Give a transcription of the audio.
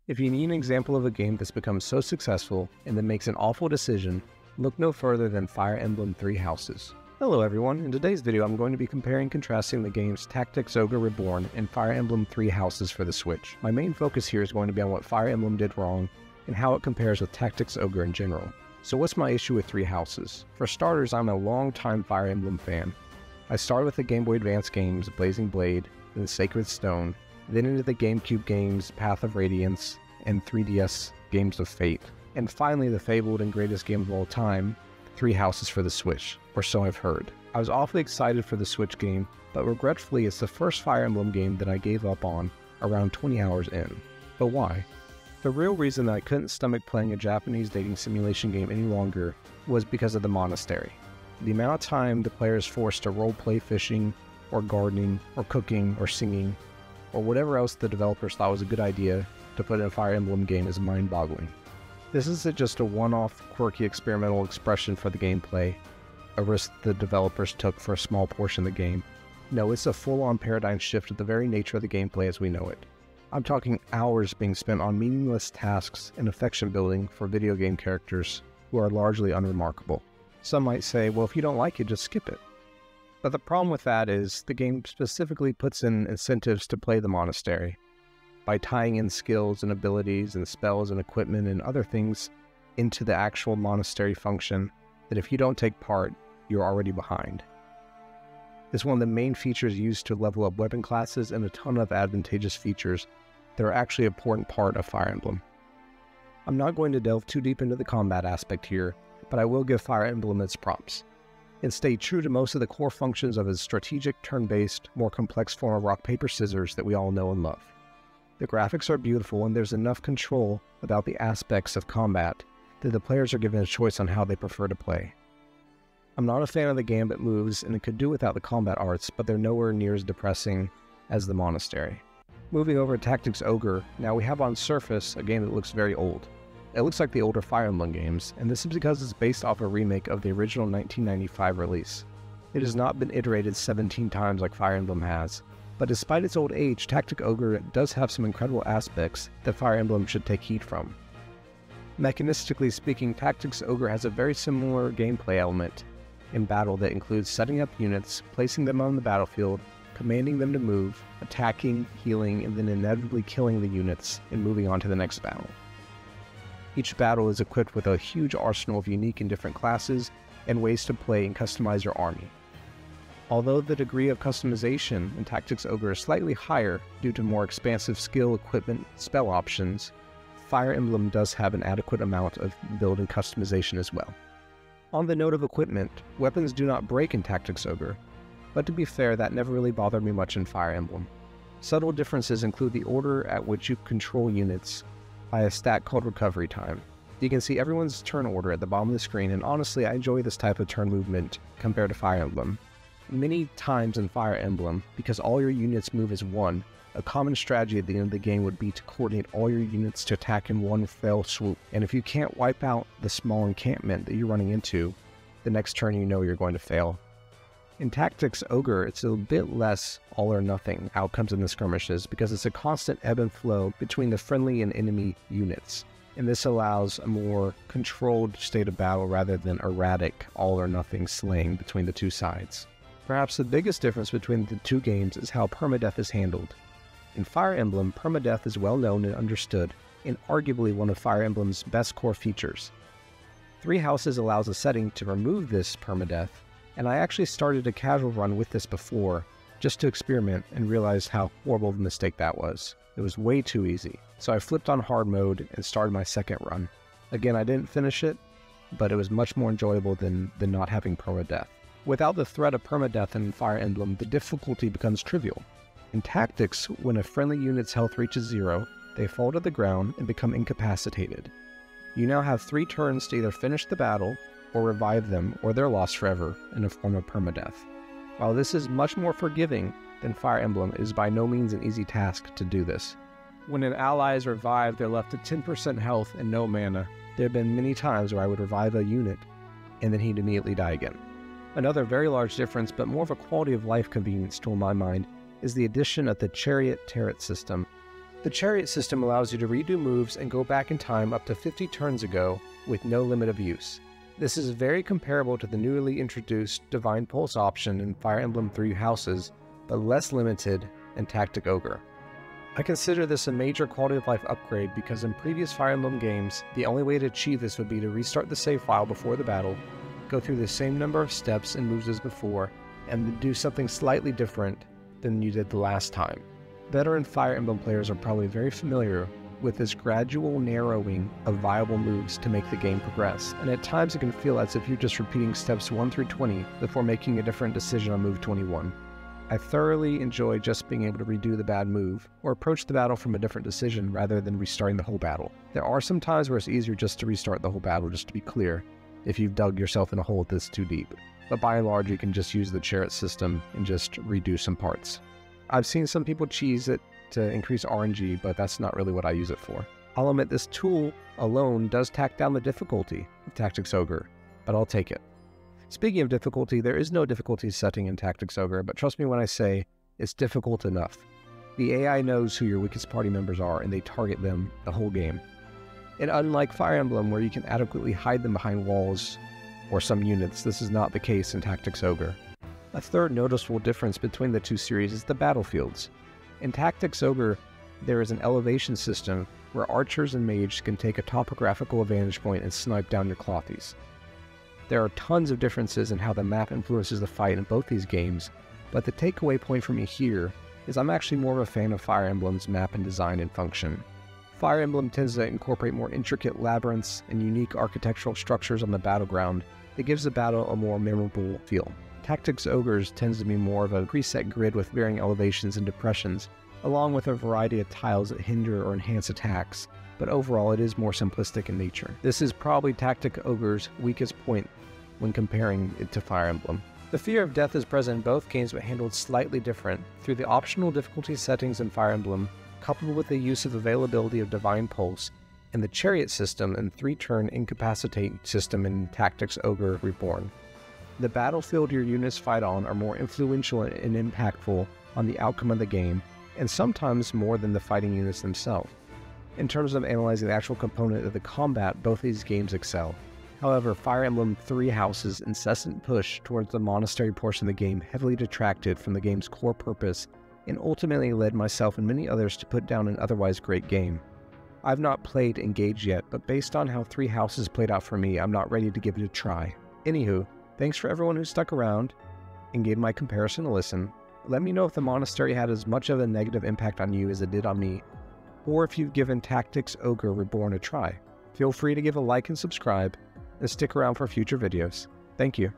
If you need an example of a game that's become so successful and then makes an awful decision, look no further than Fire Emblem Three Houses. Hello everyone, in today's video I'm going to be comparing and contrasting the games Tactics Ogre Reborn and Fire Emblem Three Houses for the Switch. My main focus here is going to be on what Fire Emblem did wrong and how it compares with Tactics Ogre in general. So what's my issue with Three Houses? For starters, I'm a long-time Fire Emblem fan. I started with the Game Boy Advance games Blazing Blade, then Sacred Stone, then into the GameCube games Path of Radiance and 3DS Games of Fate, and finally the fabled and greatest game of all time, Three Houses for the Switch, or so I've heard. I was awfully excited for the Switch game, but regretfully it's the first Fire Emblem game that I gave up on around 20 hours in. But why? The real reason that I couldn't stomach playing a Japanese dating simulation game any longer was because of the monastery. The amount of time the player is forced to roleplay fishing, or gardening, or cooking, or singing, or whatever else the developers thought was a good idea to put in a Fire Emblem game is mind-boggling. This isn't just a one-off, quirky experimental expression for the gameplay, a risk the developers took for a small portion of the game. No, it's a full-on paradigm shift of the very nature of the gameplay as we know it. I'm talking hours being spent on meaningless tasks and affection building for video game characters who are largely unremarkable. Some might say, well, if you don't like it, just skip it. But the problem with that is the game specifically puts in incentives to play the monastery by tying in skills and abilities and spells and equipment and other things into the actual monastery function that if you don't take part, you're already behind. It's one of the main features used to level up weapon classes and a ton of advantageous features that are actually an important part of Fire Emblem. I'm not going to delve too deep into the combat aspect here, but I will give Fire Emblem its props. It stayed true to most of the core functions of its strategic, turn-based, more complex form of rock, paper, scissors that we all know and love. The graphics are beautiful and there's enough control about the aspects of combat that the players are given a choice on how they prefer to play. I'm not a fan of the gambit moves and it could do without the combat arts, but they're nowhere near as depressing as the monastery. Moving over to Tactics Ogre, now we have on surface a game that looks very old. It looks like the older Fire Emblem games, and this is because it's based off a remake of the original 1995 release. It has not been iterated 17 times like Fire Emblem has, but despite its old age, Tactic Ogre does have some incredible aspects that Fire Emblem should take heed from. Mechanistically speaking, Tactics Ogre has a very similar gameplay element in battle that includes setting up units, placing them on the battlefield, commanding them to move, attacking, healing, and then inevitably killing the units and moving on to the next battle. Each battle is equipped with a huge arsenal of unique and different classes and ways to play and customize your army. Although the degree of customization in Tactics Ogre is slightly higher due to more expansive skill, equipment, spell options, Fire Emblem does have an adequate amount of build and customization as well. On the note of equipment, weapons do not break in Tactics Ogre, but to be fair, that never really bothered me much in Fire Emblem. Subtle differences include the order at which you control units by a stat called recovery time. You can see everyone's turn order at the bottom of the screen, and honestly I enjoy this type of turn movement compared to Fire Emblem. Many times in Fire Emblem, because all your units move as one, a common strategy at the end of the game would be to coordinate all your units to attack in one fell swoop, and if you can't wipe out the small encampment that you're running into, the next turn you know you're going to fail. In Tactics Ogre, it's a bit less all or nothing outcomes in the skirmishes because it's a constant ebb and flow between the friendly and enemy units, and this allows a more controlled state of battle rather than erratic all or nothing slaying between the two sides. Perhaps the biggest difference between the two games is how permadeath is handled. In Fire Emblem, permadeath is well known and understood, and arguably one of Fire Emblem's best core features. Three Houses allows a setting to remove this permadeath, and I actually started a casual run with this before, just to experiment and realized how horrible of a mistake that was. It was way too easy, so I flipped on hard mode and started my second run. Again, I didn't finish it, but it was much more enjoyable than not having permadeath. Without the threat of permadeath in Fire Emblem, the difficulty becomes trivial. In Tactics, when a friendly unit's health reaches 0, they fall to the ground and become incapacitated. You now have 3 turns to either finish the battle, or revive them, or they're lost forever in a form of permadeath. While this is much more forgiving than Fire Emblem, it is by no means an easy task to do this. When an ally is revived, they're left with 10% health and no mana. There have been many times where I would revive a unit, and then he'd immediately die again. Another very large difference, but more of a quality of life convenience tool in my mind, is the addition of the Chariot Turret system. The chariot system allows you to redo moves and go back in time up to 50 turns ago with no limit of use. This is very comparable to the newly introduced Divine Pulse option in Fire Emblem Three Houses, but less limited in Tactic Ogre. I consider this a major quality of life upgrade because in previous Fire Emblem games, the only way to achieve this would be to restart the save file before the battle, go through the same number of steps and moves as before, and do something slightly different than you did the last time. Veteran Fire Emblem players are probably very familiar with this gradual narrowing of viable moves to make the game progress, and at times it can feel as if you're just repeating steps 1 through 20 before making a different decision on move 21. I thoroughly enjoy just being able to redo the bad move, or approach the battle from a different decision rather than restarting the whole battle. There are some times where it's easier just to restart the whole battle, just to be clear, if you've dug yourself in a hole this too deep. But by and large, you can just use the chariot system and just redo some parts. I've seen some people cheese it to increase RNG, but that's not really what I use it for. I'll admit this tool alone does tack down the difficulty of Tactics Ogre, but I'll take it. Speaking of difficulty, there is no difficulty setting in Tactics Ogre, but trust me when I say it's difficult enough. The AI knows who your weakest party members are, and they target them the whole game. And unlike Fire Emblem, where you can adequately hide them behind walls or some units, this is not the case in Tactics Ogre. A third noticeable difference between the two series is the battlefields. In Tactics Ogre, there is an elevation system where archers and mages can take a topographical vantage point and snipe down your clothies. There are tons of differences in how the map influences the fight in both these games, but the takeaway point for me here is I'm actually more of a fan of Fire Emblem's map and design and function. Fire Emblem tends to incorporate more intricate labyrinths and unique architectural structures on the battleground that gives the battle a more memorable feel. Tactics Ogres tends to be more of a preset grid with varying elevations and depressions, along with a variety of tiles that hinder or enhance attacks, but overall it is more simplistic in nature. This is probably Tactic Ogre's weakest point when comparing it to Fire Emblem. The fear of death is present in both games but handled slightly different through the optional difficulty settings in Fire Emblem, coupled with the use of availability of Divine Pulse, and the chariot system and 3-turn incapacitate system in Tactics Ogre Reborn. The battlefield your units fight on are more influential and impactful on the outcome of the game, and sometimes more than the fighting units themselves. In terms of analyzing the actual component of the combat, both these games excel. However, Fire Emblem Three Houses' incessant push towards the monastery portion of the game heavily detracted from the game's core purpose and ultimately led myself and many others to put down an otherwise great game. I've not played Engage yet, but based on how Three Houses played out for me, I'm not ready to give it a try. Anywho, thanks for everyone who stuck around and gave my comparison a listen. Let me know if the monastery had as much of a negative impact on you as it did on me, or if you've given Tactics Ogre Reborn a try. Feel free to give a like and subscribe, and stick around for future videos. Thank you.